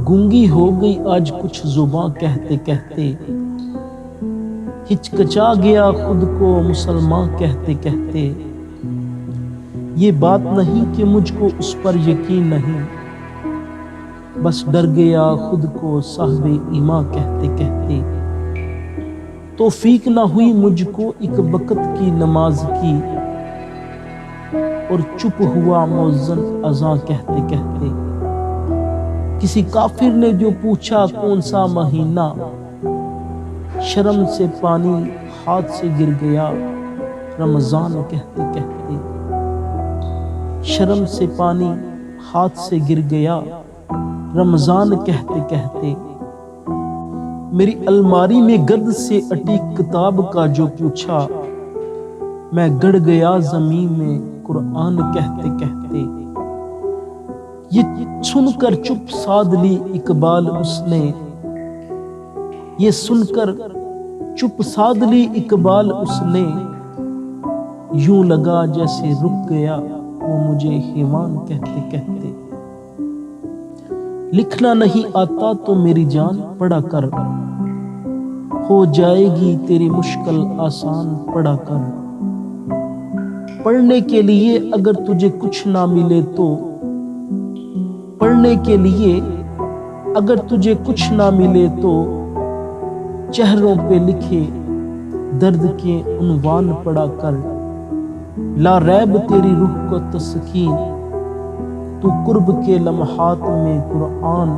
गूंगी हो गई आज कुछ जुबां कहते कहते, हिचकिचा गया खुद को मुसलमान कहते कहते। ये बात नहीं कि मुझको उस पर यकीन नहीं, बस डर गया खुद को साहिबे ईमान कहते कहते। तौफीक ना हुई मुझको एक वक्त की नमाज की, और चुप हुआ मुअज्जिन अज़ान कहते कहते। किसी काफिर ने जो पूछा कौन सा महीना, शर्म से पानी हाथ से गिर गया रमजान कहते कहते। शर्म से पानी हाथ से गिर गया रमजान कहते कहते। मेरी अलमारी में गर्द से अटी किताब का जो पूछा, मैं गड़ गया जमीन में कुरान कहते कहते। ये सुनकर चुप साध ली इकबाल उसने, ये सुनकर चुप साध ली इकबाल उसने। यूं लगा जैसे रुक गया वो मुझे हैवान कहते कहते। लिखना नहीं आता तो मेरी जान पढ़ा कर, हो जाएगी तेरी मुश्किल आसान पढ़ा कर। पढ़ने के लिए अगर तुझे कुछ ना मिले तो, पढ़ने के लिए अगर तुझे कुछ ना मिले तो, चेहरों पे लिखे दर्द के उन्वान पढ़ा कर। ला रैब तेरी रूह को तस्कीन, तू कुर्ब के लम्हात में कुरान।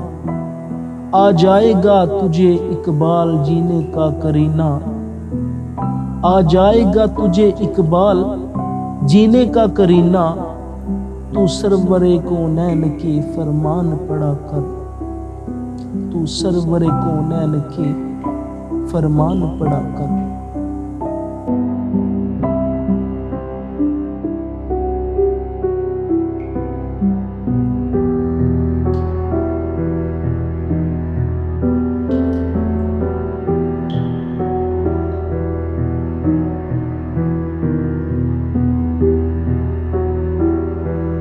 आ जाएगा तुझे इकबाल जीने का करीना, आ जाएगा तुझे इकबाल जीने का करीना। तू सरवरे कौनैन के फरमान पढ़ा कर, तू सरवरे कौनैन के फरमान पढ़ा कर।